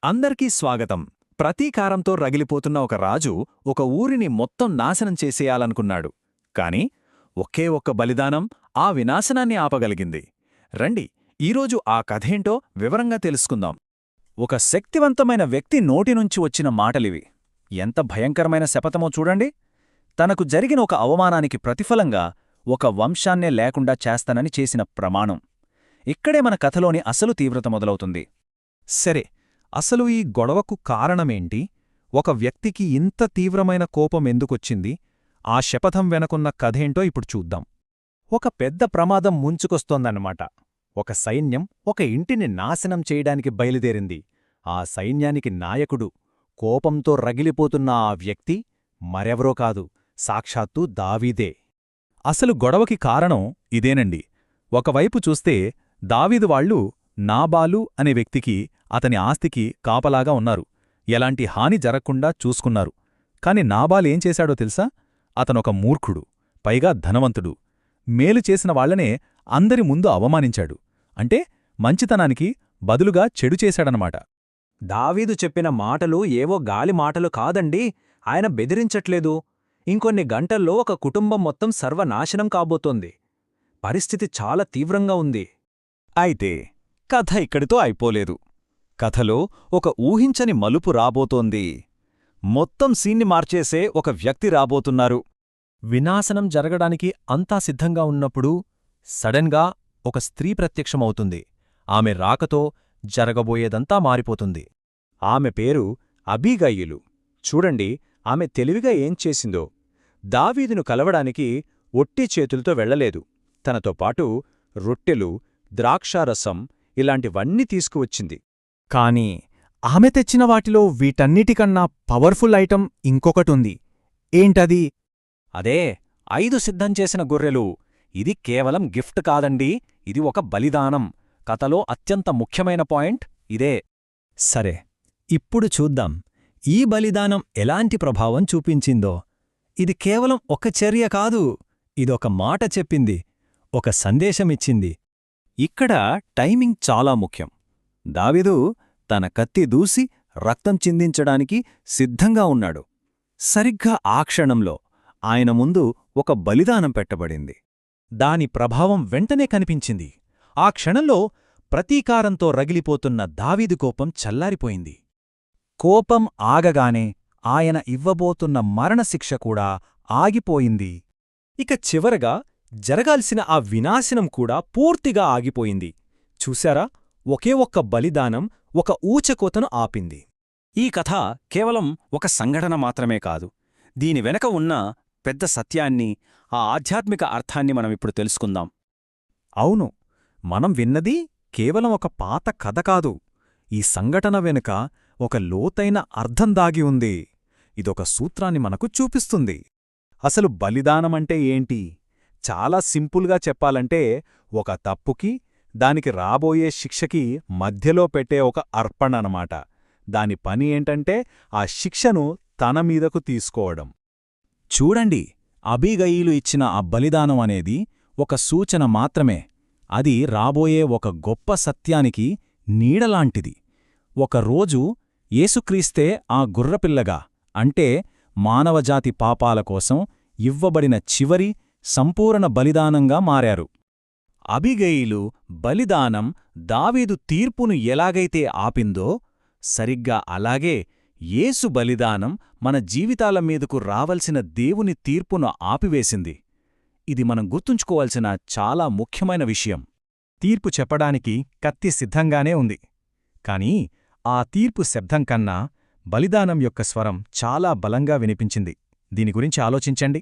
అందరికీ స్వాగతం. ప్రతీకారంతో రగిలిపోతున్న ఒక రాజు ఒక ఊరిని మొత్తం నాశనం చేసేయాలనుకున్నాడు. కాని ఒకే ఒక్క బలిదానం ఆ వినాశనాన్ని ఆపగలిగింది. రండి, ఈరోజు ఆ కథేంటో వివరంగా తెలుసుకుందాం. ఒక శక్తివంతమైన వ్యక్తి నోటినుంచి వచ్చిన మాటలివి. ఎంత భయంకరమైన శపథమో చూడండి. తనకు జరిగిన ఒక అవమానానికి ప్రతిఫలంగా ఒక వంశాన్నే లేకుండా చేస్తానని చేసిన ప్రమాణం. ఇక్కడే మన కథలోని అసలు తీవ్రత మొదలవుతుంది. సరే, అసలు ఈ గొడవకు కారణమేంటి? ఒక వ్యక్తికి ఇంత తీవ్రమైన కోపం ఎందుకొచ్చింది? ఆ శపథం వెనకున్న కథేంటో ఇప్పుడు చూద్దాం. ఒక పెద్ద ప్రమాదం ముంచుకొస్తోందన్నమాట. ఒక సైన్యం ఒక ఇంటిని నాశనం చేయడానికి బయలుదేరింది. ఆ సైన్యానికి నాయకుడు, కోపంతో రగిలిపోతున్న ఆ వ్యక్తి మరెవరో కాదు, సాక్షాత్తు దావీదే. అసలు గొడవకి కారణం ఇదేనండి. ఒకవైపు చూస్తే దావీదు వాళ్ళు నాబాలు అనే వ్యక్తికి, అతని ఆస్తికి కాపలాగా ఉన్నారు. ఎలాంటి హాని జరగకుండా చూసుకున్నారు. కాని నాబాలేం చేశాడో తెలుసా? అతనొక మూర్ఖుడు, పైగా ధనవంతుడు. మేలు చేసిన వాళ్లనే అందరి ముందు అవమానించాడు. అంటే మంచితనానికి బదులుగా చెడు చేశాడనమాట. దావీదు చెప్పిన మాటలు ఏవో గాలి మాటలు కాదండి. ఆయన బెదిరించట్లేదు. ఇంకొన్ని గంటల్లో ఒక కుటుంబం మొత్తం సర్వనాశనం కాబోతోంది. పరిస్థితి చాలా తీవ్రంగా ఉంది. అయితే కథ ఇక్కడితో అయిపోలేదు. కథలో ఒక ఊహించని మలుపు రాబోతోంది. మొత్తం సీన్ని మార్చేసే ఒక వ్యక్తి రాబోతున్నారు. వినాశనం జరగడానికి అంతా సిద్ధంగా ఉన్నప్పుడు సడన్గా ఒక స్త్రీ ప్రత్యక్షమవుతుంది. ఆమె రాకతో జరగబోయేదంతా మారిపోతుంది. ఆమె పేరు అబీగయీలు. చూడండి, ఆమె తెలివిగా ఏం చేసిందో. దావీదును కలవడానికి ఒట్టి చేతులతో వెళ్లలేదు. తనతో పాటు రొట్టెలు, ద్రాక్షారసం ఇలాంటివన్నీ తీసుకువచ్చింది. కాని ఆమె తెచ్చిన వాటిలో వీటన్నిటికన్నా పవర్ఫుల్ ఐటం ఇంకొకటుంది. ఏంటది? అదే 5 సిద్ధం చేసిన గొర్రెలు. ఇది కేవలం గిఫ్ట్ కాదండి, ఇది ఒక బలిదానం. కథలో అత్యంత ముఖ్యమైన పాయింట్ ఇదే. సరే, ఇప్పుడు చూద్దాం ఈ బలిదానం ఎలాంటి ప్రభావం చూపించిందో. ఇది కేవలం ఒక చర్య కాదు, ఇదొక మాట చెప్పింది, ఒక సందేశమిచ్చింది. ఇక్కడ టైమింగ్ చాలా ముఖ్యం. దావీదు తన కత్తి దూసి రక్తం చిందించడానికి సిద్ధంగా ఉన్నాడు. సరిగ్గా ఆ క్షణంలో ఆయన ముందు ఒక బలిదానం పెట్టబడింది. దాని ప్రభావం వెంటనే కనిపించింది. ఆ క్షణంలో ప్రతీకారంతో రగిలిపోతున్న దావీదు కోపం చల్లారిపోయింది. కోపం ఆగగానే ఆయన ఇవ్వబోతున్న మరణశిక్ష కూడా ఆగిపోయింది. ఇక చివరగా జరగాల్సిన ఆ వినాశనం కూడా పూర్తిగా ఆగిపోయింది. చూశారా? ఒకే ఒక్క బలిదానం ఒక ఊచకోతను ఆపింది. ఈ కథ కేవలం ఒక సంఘటన మాత్రమే కాదు. దీని వెనక ఉన్న పెద్ద సత్యాన్ని, ఆ ఆధ్యాత్మిక అర్థాన్ని మనమిప్పుడు తెలుసుకుందాం. అవును, మనం విన్నది కేవలం ఒక పాత కథ కాదు. ఈ సంఘటన వెనుక ఒక లోతైన అర్థం దాగి ఉంది. ఇదొక సూత్రాన్ని మనకు చూపిస్తుంది. అసలు బలిదానమంటే ఏంటి? చాలా సింపుల్గా చెప్పాలంటే, ఒక తప్పుకి, దానికి రాబోయే శిక్షకి మధ్యలో పెట్టే ఒక అర్పణనమాట. దాని పని ఏంటంటే ఆ శిక్షను తన మీదకు తీసుకోవడం. చూడండి, అబీగయీలు ఇచ్చిన ఆ బలిదానం అనేది ఒక సూచన మాత్రమే. అది రాబోయే ఒక గొప్ప సత్యానికి నీడలాంటిది. ఒకరోజు యేసుక్రీస్తే ఆ గుర్రపిల్లగా, అంటే మానవజాతి పాపాల కోసం ఇవ్వబడిన చివరి సంపూర్ణ బలిదానంగా మారారు. అబీగయీలు బలిదానం దావీదు తీర్పును ఎలాగైతే ఆపిందో, సరిగ్గా అలాగే యేసు బలిదానం మన జీవితాల మీదకు రావలసిన దేవుని తీర్పును ఆపివేసింది. ఇది మనం గుర్తుంచుకోవాల్సిన చాలా ముఖ్యమైన విషయం. తీర్పు చెప్పడానికి కత్తి సిద్ధంగానే ఉంది. కానీ ఆ తీర్పు శబ్దం కన్నా బలిదానం యొక్క స్వరం చాలా బలంగా వినిపించింది. దీని గురించి ఆలోచించండి.